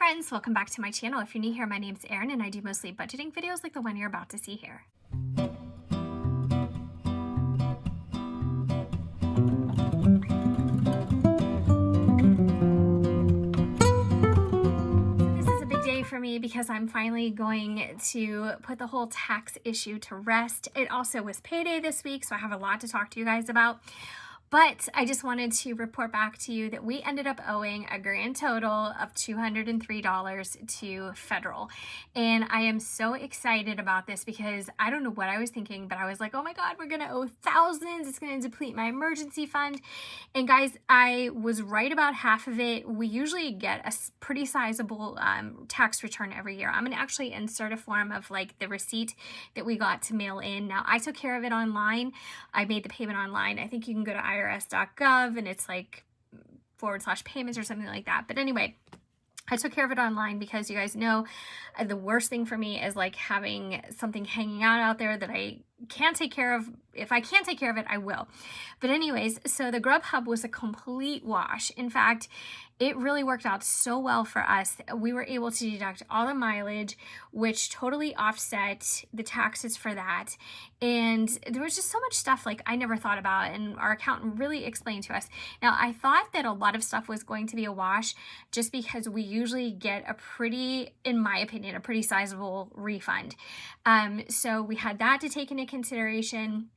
friends, welcome back to my channel. If you're new here, my name's Erin and I do mostly budgeting videos like the one you're about to see here. This is a big day for me because I'm finally going to put the whole tax issue to rest. It also was payday this week, so I have a lot to talk to you guys about. But I just wanted to report back to you that we ended up owing a grand total of $203 to federal. And I am so excited about this because I don't know what I was thinking, but I was like, oh my God, we're going to owe thousands. It's going to deplete my emergency fund. And guys, I was right about half of it. We usually get a pretty sizable tax return every year. I'm going to actually insert a form of like the receipt that we got to mail in. Now, I took care of it online. I made the payment online. I think you can go to irs.gov and it's like /payments or something like that. But anyway, I took care of it online because you guys know the worst thing for me is like having something hanging out there that I can't take care of. If I can't take care of it, I will. But anyways, so the Grubhub was a complete wash. In fact, it really worked out so well for us. We were able to deduct all the mileage, which totally offset the taxes for that. And there was just so much stuff like I never thought about, and our accountant really explained to us. Now, I thought that a lot of stuff was going to be a wash just because we usually get a pretty, in my opinion, a pretty sizable refund. So we had that to take into consideration.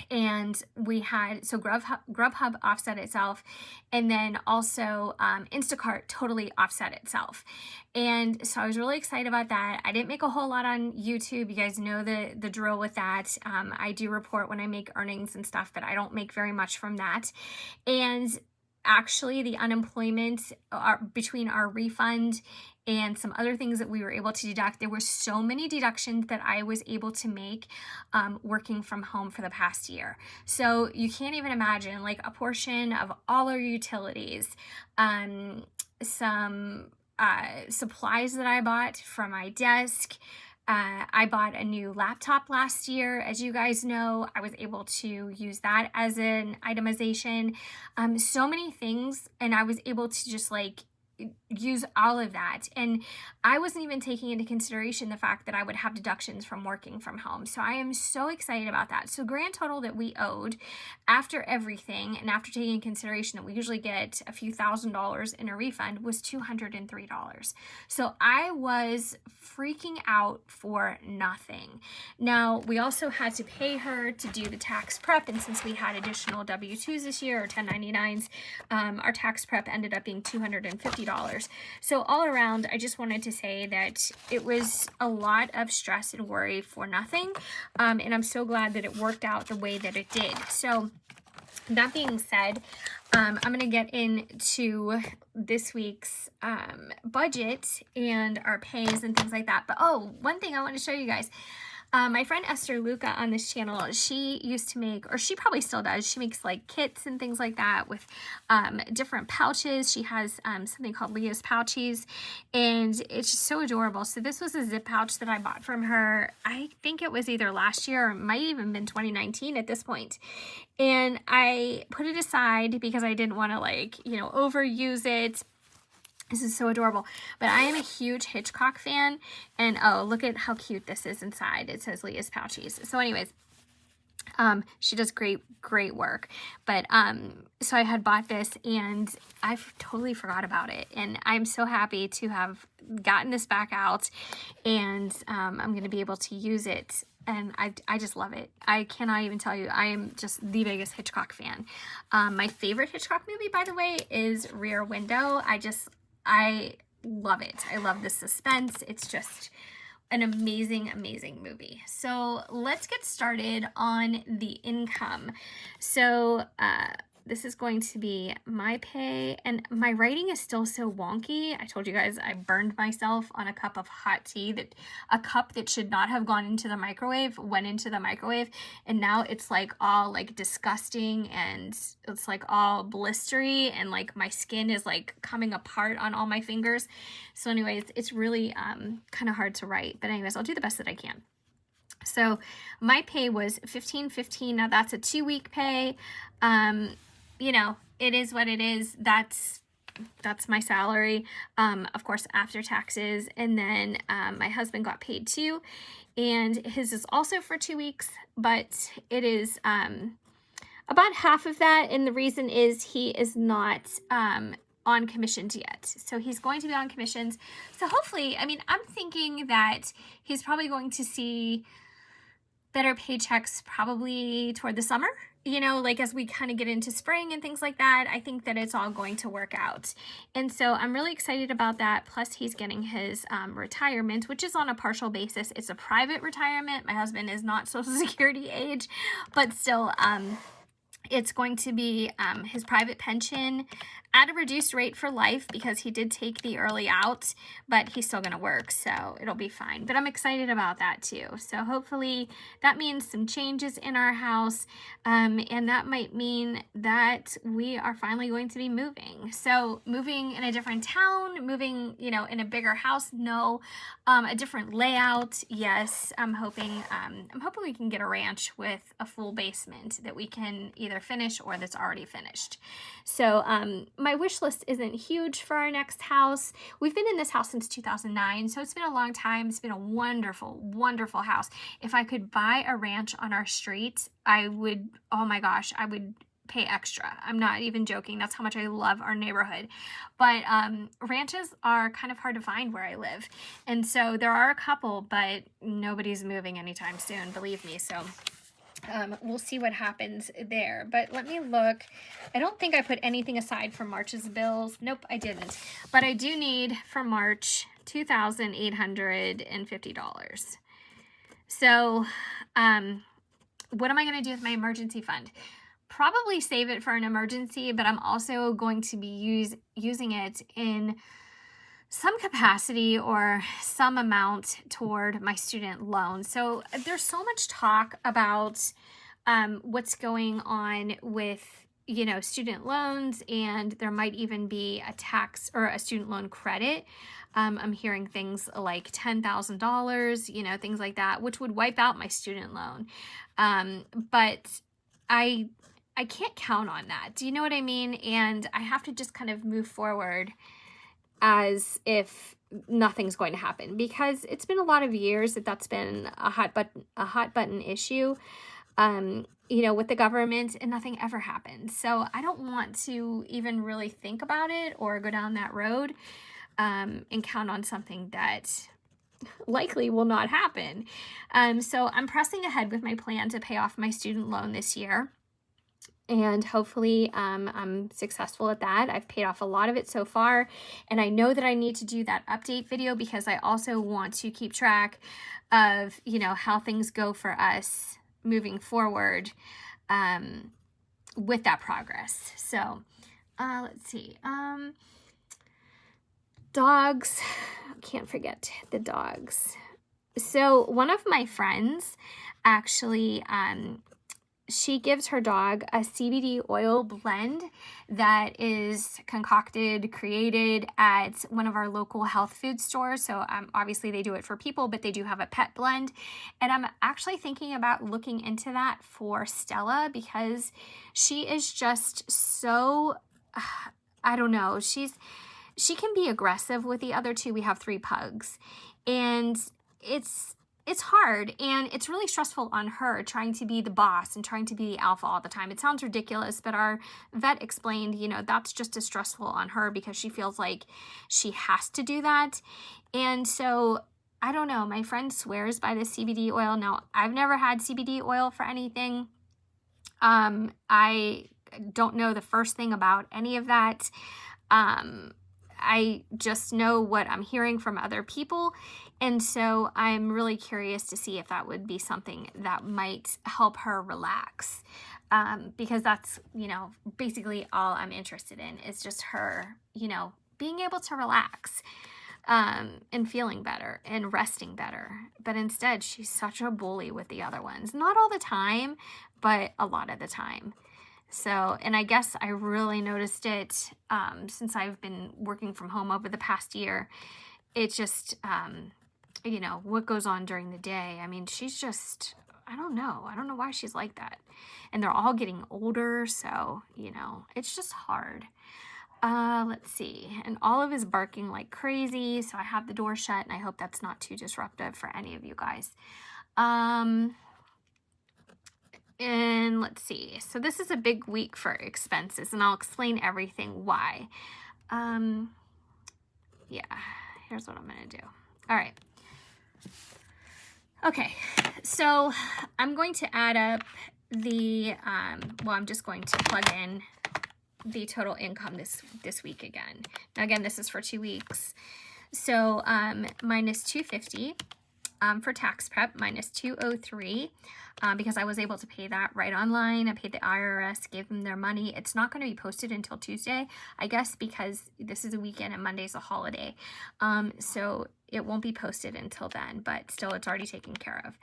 And we had, so Grubhub offset itself, and then also Instacart totally offset itself. And so I was really excited about that. I didn't make a whole lot on YouTube. You guys know the drill with that. I do report when I make earnings and stuff, but I don't make very much from that. And actually the unemployment between our refund and some other things that we were able to deduct, there were so many deductions that I was able to make working from home for the past year. So you can't even imagine, like a portion of all our utilities, some supplies that I bought for my desk. I bought a new laptop last year. As you guys know, I was able to use that as an itemization. So many things, and I was able to just like use all of that. And I wasn't even taking into consideration the fact that I would have deductions from working from home. So I am so excited about that. So grand total that we owed after everything and after taking into consideration that we usually get a few $1,000s in a refund was $203. So I was freaking out for nothing. Now, we also had to pay her to do the tax prep. And since we had additional W-2s this year or 1099s, our tax prep ended up being $250. So all around, I just wanted to say that it was a lot of stress and worry for nothing. And I'm so glad that it worked out the way that it did. So that being said, I'm going to get into this week's budget and our pays and things like that. But oh, one thing I want to show you guys. My friend Esther Luca on this channel, she used to make, or she probably still does, she makes like kits and things like that with different pouches. She has something called Leah's Pouchies, and it's just so adorable. So this was a zip pouch that I bought from her. I think it was either last year or it might even been 2019 at this point. And I put it aside because I didn't want to like, you know, overuse it. This is so adorable. But I am a huge Hitchcock fan. And oh, look at how cute this is inside. It says Leah's Pouchies. So anyways, she does great work. But so I had bought this and I totally forgot about it. And I'm so happy to have gotten this back out. And I'm going to be able to use it. And I just love it. I cannot even tell you. I am just the biggest Hitchcock fan. My favorite Hitchcock movie, by the way, is Rear Window. I love it. I love the suspense. It's just an amazing, amazing movie. So let's get started on the income. So this is going to be my pay, and my writing is still so wonky. I told you guys I burned myself on a cup of hot tea, that a cup that should not have gone into the microwave went into the microwave, and now it's like all like disgusting and it's like all blistery, and like my skin is like coming apart on all my fingers. So anyways, it's really kind of hard to write, but anyways, I'll do the best that I can. So my pay was $15.15. Now that's a 2-week pay. You know, it is what it is. That's that's my salary, of course, after taxes. And then my husband got paid too, and his is also for 2 weeks, but it is about half of that. And the reason is he is not on commissions yet. So he's going to be on commissions. So hopefully, I mean, I'm thinking that he's probably going to see better paychecks probably toward the summer, you know, like as we kind of get into spring and things like that. I think that it's all going to work out. And so I'm really excited about that. Plus he's getting his retirement, which is on a partial basis. It's a private retirement. My husband is not Social Security age, but still, it's going to be his private pension at a reduced rate for life because he did take the early out, but he's still going to work, so it'll be fine. But I'm excited about that too. So hopefully that means some changes in our house, and that might mean that we are finally going to be moving. So moving in a different town, moving, you know, in a bigger house, no. A different layout, yes. I'm hoping we can get a ranch with a full basement that we can either finish or that's already finished. So my wish list isn't huge for our next house. We've been in this house since 2009, so it's been a long time. It's been a wonderful, wonderful house. If I could buy a ranch on our street, I would, oh my gosh, I would pay extra. I'm not even joking. That's how much I love our neighborhood. But ranches are kind of hard to find where I live. And so there are a couple, but nobody's moving anytime soon, believe me. So we'll see what happens there. But let me look. I don't think I put anything aside for March's bills. Nope, I didn't. But I do need for March $2,850. So what am I going to do with my emergency fund? Probably save it for an emergency, but I'm also going to be using it in some capacity or some amount toward my student loan. So there's so much talk about what's going on with, you know, student loans, and there might even be a tax or a student loan credit. I'm hearing things like $10,000, you know, things like that, which would wipe out my student loan. But I can't count on that. Do you know what I mean? And I have to just kind of move forward as if nothing's going to happen, because it's been a lot of years that's been a hot button issue, you know, with the government, and nothing ever happens. So I don't want to even really think about it or go down that road, and count on something that likely will not happen. So I'm pressing ahead with my plan to pay off my student loan this year. And hopefully I'm successful at that. I've paid off a lot of it so far, and I know that I need to do that update video because I also want to keep track of, you know, how things go for us moving forward with that progress. So let's see. Dogs, can't forget the dogs. So one of my friends actually she gives her dog a CBD oil blend that is created at one of our local health food stores. So obviously they do it for people, but they do have a pet blend. And I'm actually thinking about looking into that for Stella because she is just so, I don't know, she can be aggressive with the other two. We have 3 pugs, and it's hard, and it's really stressful on her trying to be the boss and trying to be the alpha all the time. It sounds ridiculous, but our vet explained, you know, that's just as stressful on her because she feels like she has to do that. And so I don't know, my friend swears by the CBD oil. Now, I've never had CBD oil for anything. I don't know the first thing about any of that. I just know what I'm hearing from other people. And so I'm really curious to see if that would be something that might help her relax. Because that's, you know, basically all I'm interested in is just her, you know, being able to relax, and feeling better and resting better. But instead, she's such a bully with the other ones. Not all the time, but a lot of the time. So, and I guess I really noticed it since I've been working from home over the past year. It's just, you know, what goes on during the day. I mean, she's just, I don't know why she's like that. And they're all getting older, so, you know, it's just hard. Let's see. And Olive is barking like crazy, so I have the door shut, and I hope that's not too disruptive for any of you guys. And let's see. So this is a big week for expenses, and I'll explain everything why. Yeah, here's what I'm gonna do. All right. Okay, so I'm going to add up the, well, I'm just going to plug in the total income this week again. Now again, this is for 2 weeks. So minus 250 for tax prep, minus 203 because I was able to pay that right online. I paid the IRS, gave them their money. It's not going to be posted until Tuesday, I guess, because this is a weekend and Monday's a holiday. So it won't be posted until then, but still it's already taken care of.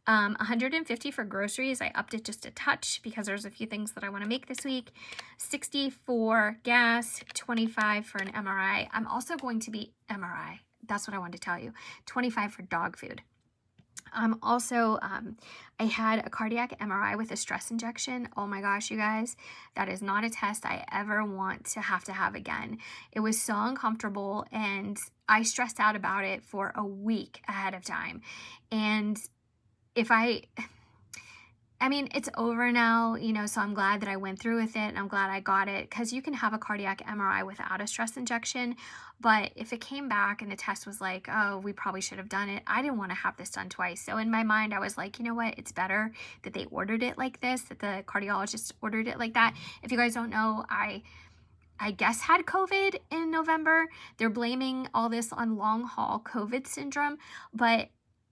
150 for groceries. I upped it just a touch because there's a few things that I want to make this week. 60 for gas, 25 for an MRI. I'm also going to be MRI. That's what I wanted to tell you. 25 for dog food. Also, I had a cardiac MRI with a stress injection. Oh my gosh, you guys, that is not a test I ever want to have again. It was so uncomfortable, and I stressed out about it for a week ahead of time. And I mean, it's over now, you know, so I'm glad that I went through with it, and I'm glad I got it, because you can have a cardiac MRI without a stress injection. But if it came back and the test was like, oh, we probably should have done it, I didn't want to have this done twice. So in my mind, I was like, you know what? It's better that they ordered it like this, that the cardiologist ordered it like that. If you guys don't know, I guess had COVID in November. They're blaming all this on long haul COVID syndrome, but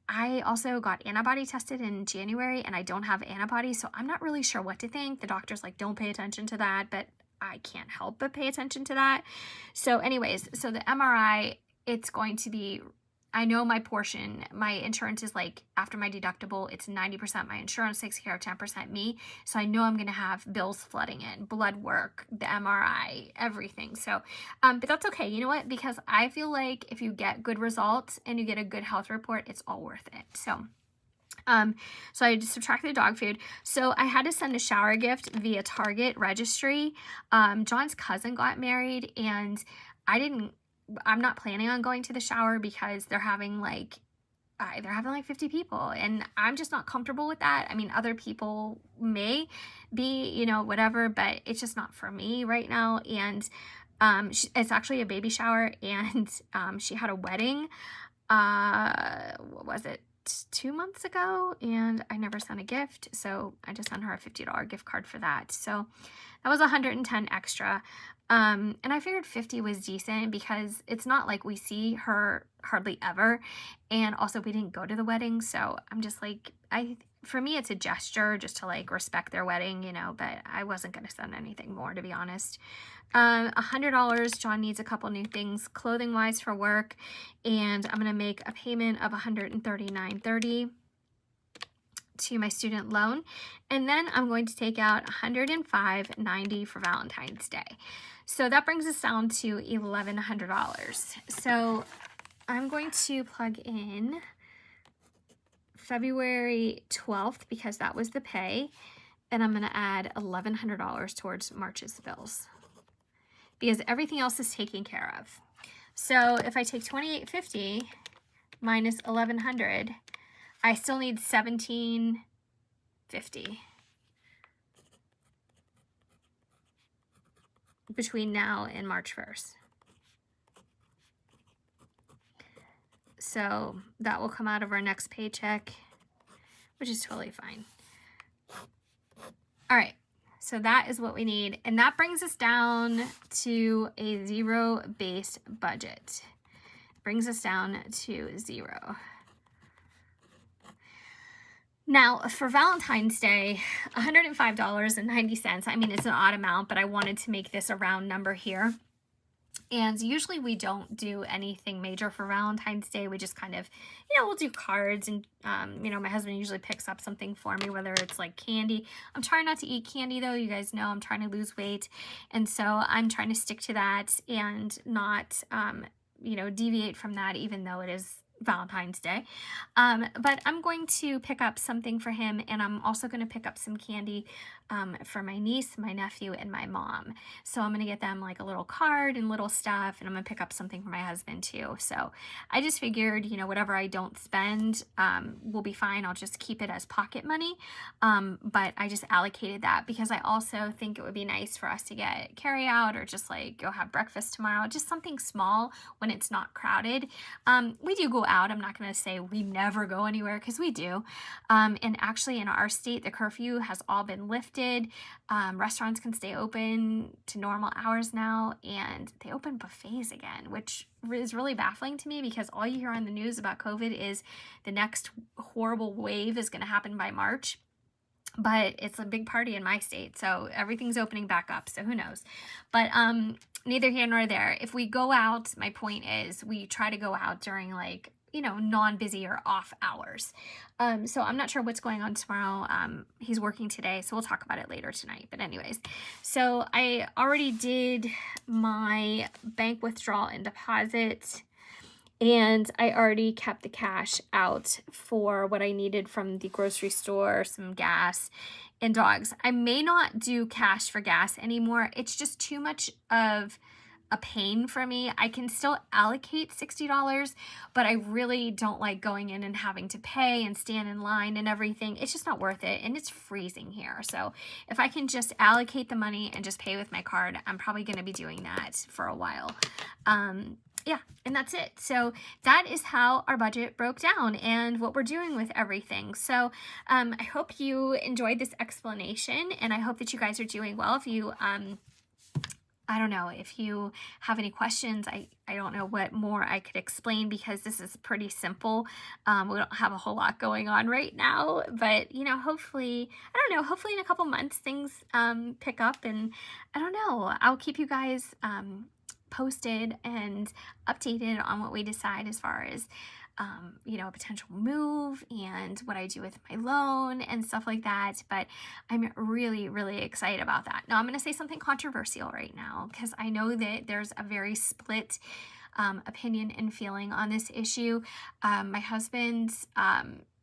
I also got antibody tested in January, and I don't have antibodies, so I'm not really sure what to think. The doctor's like, don't pay attention to that, but I can't help but pay attention to that. So anyways, so the MRI, it's going to be, I know my portion, my insurance is like, after my deductible, it's 90% my insurance takes care of, 10% me. So I know I'm going to have bills flooding in, blood work, the MRI, everything. So, but that's okay. You know what? Because I feel like if you get good results and you get a good health report, it's all worth it. So I just subtracted the dog food. So I had to send a shower gift via Target registry. John's cousin got married, and I'm not planning on going to the shower because they're having like 50 people, and I'm just not comfortable with that. I mean, other people may be, you know, whatever, but it's just not for me right now. And it's actually a baby shower, and she had a wedding, what was it, 2 months ago, and I never sent a gift, so I just sent her a $50 gift card for that. So that was $110 extra. And I figured 50 was decent because it's not like we see her hardly ever, and also we didn't go to the wedding, so I'm just like, for me it's a gesture just to like respect their wedding, you know, but I wasn't going to send anything more, to be honest. $100. John needs a couple new things clothing wise for work, and I'm going to make a payment of $139.30 to my student loan, and then I'm going to take out $105.90 for Valentine's Day. So that brings us down to $1,100. So I'm going to plug in February 12th because that was the pay, and I'm going to add $1,100 towards March's bills because everything else is taken care of. So if I take $2,850 minus $1,100, I still need $1,750 between now and March 1st. So that will come out of our next paycheck, which is totally fine. All right, so that is what we need. And that brings us down to a zero-based budget. Brings us down to 0. Now, for Valentine's Day, $105.90. I mean, it's an odd amount, but I wanted to make this a round number here. And usually we don't do anything major for Valentine's Day. We just kind of, you know, we'll do cards, and, you know, my husband usually picks up something for me, whether it's like candy. I'm trying not to eat candy, though. You guys know I'm trying to lose weight. And so I'm trying to stick to that and not, you know, deviate from that, even though it is Valentine's Day. But I'm going to pick up something for him, and I'm also going to pick up some candy for my niece, my nephew, and my mom. So I'm gonna get them like a little card and little stuff, and I'm gonna pick up something for my husband too. So I just figured, you know, whatever I don't spend will be fine. I'll just keep it as pocket money. But I just allocated that because I also think it would be nice for us to get carry out or just like go have breakfast tomorrow, just something small when it's not crowded. We do go out. I'm not going to say we never go anywhere because we do. And actually in our state, the curfew has all been lifted. Restaurants can stay open to normal hours now, and they open buffets again, which is really baffling to me because all you hear on the news about COVID is the next horrible wave is going to happen by March. But it's a big party in my state, so everything's opening back up, so who knows. But neither here nor there. If we go out, my point is we try to go out during like, you know, non-busy or off hours. So I'm not sure what's going on tomorrow. He's working today, so we'll talk about it later tonight. But anyways, so I already did my bank withdrawal and deposit, and I already kept the cash out for what I needed from the grocery store, some gas, and dogs. I may not do cash for gas anymore. It's just too much of a pain for me. I can still allocate $60, but I really don't like going in and having to pay and stand in line and everything. It's just not worth it, and it's freezing here. So if I can just allocate the money and just pay with my card, I'm probably going to be doing that for a while. Yeah, and that's it. So that is how our budget broke down and what we're doing with everything. So I hope you enjoyed this explanation, and I hope that you guys are doing well. If you I don't know if you have any questions. I don't know what more I could explain because this is pretty simple. We don't have a whole lot going on right now, but you know, hopefully, I don't know, hopefully in a couple months things pick up, and I don't know, I'll keep you guys posted and updated on what we decide as far as you know, a potential move and what I do with my loan and stuff like that. But I'm really, really excited about that. Now, I'm going to say something controversial right now because I know that there's a very split opinion and feeling on this issue. My husband's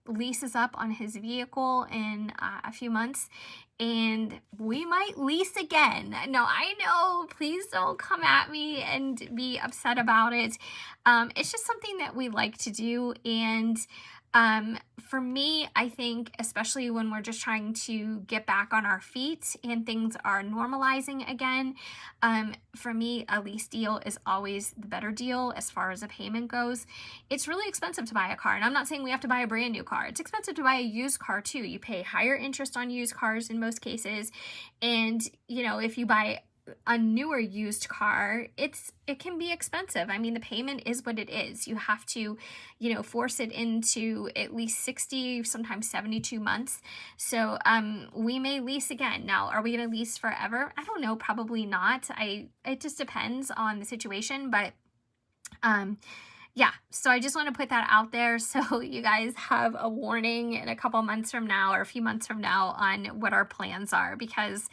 lease is up on his vehicle in a few months, and we might lease again. Now, I know, please don't come at me and be upset about it. It's just something that we like to do, and for me, I think, especially when we're just trying to get back on our feet and things are normalizing again, for me, a lease deal is always the better deal as far as a payment goes. It's really expensive to buy a car, and I'm not saying we have to buy a brand new car. It's expensive to buy a used car too. You pay higher interest on used cars in most cases, and you know, if you buy a newer used car, it can be expensive. I mean, the payment is what it is. You have to, you know, force it into at least 60, sometimes 72 months. So we may lease again. Now, are we going to lease forever? I don't know, probably not. It just depends on the situation, but yeah, so I just want to put that out there so you guys have a warning in a couple months from now or a few months from now on what our plans are, because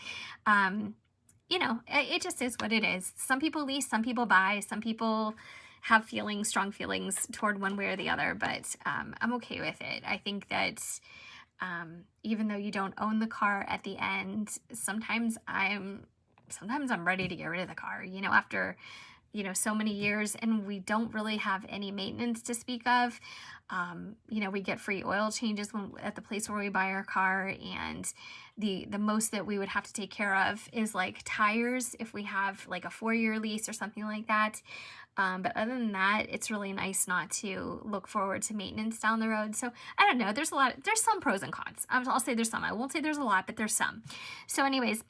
you know, it just is what it is. Some people lease, some people buy, some people have feelings, strong feelings toward one way or the other, but I'm okay with it. I think that even though you don't own the car at the end, sometimes I'm ready to get rid of the car, you know, after, you know, so many years, and we don't really have any maintenance to speak of. You know, we get free oil changes at the place where we buy our car, and the most that we would have to take care of is like tires if we have like a 4-year lease or something like that. But other than that, it's really nice not to look forward to maintenance down the road. So I don't know, there's some pros and cons. I'll say there's some. I won't say there's a lot, but there's some. So anyways,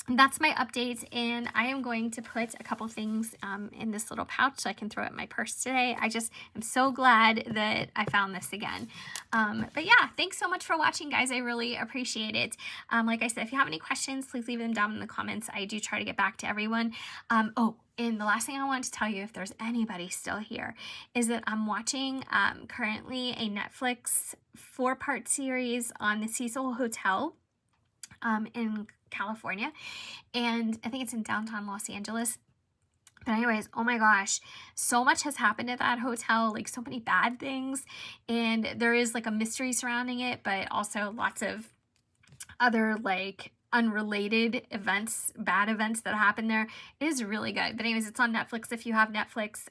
that's my update, and I am going to put a couple things in this little pouch so I can throw it in my purse today. I just am so glad that I found this again. But yeah, thanks so much for watching, guys. I really appreciate it. Like I said, if you have any questions, please leave them down in the comments. I do try to get back to everyone. Oh, and the last thing I wanted to tell you, if there's anybody still here, is that I'm watching currently a Netflix 4-part series on the Cecil Hotel in California, and I think it's in downtown Los Angeles. But anyways, oh my gosh, so much has happened at that hotel, like so many bad things, and there is like a mystery surrounding it, but also lots of other like unrelated events, bad events that happen there. It is really good. But anyways, it's on Netflix if you have Netflix.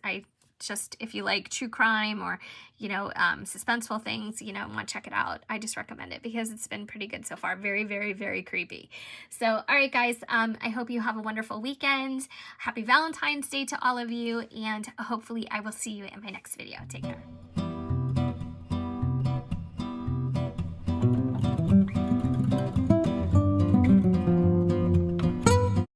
If you like true crime or, suspenseful things, want to check it out, I just recommend it because it's been pretty good so far. Very, very, very creepy. So, all right, guys, I hope you have a wonderful weekend. Happy Valentine's Day to all of you, and hopefully I will see you in my next video. Take care.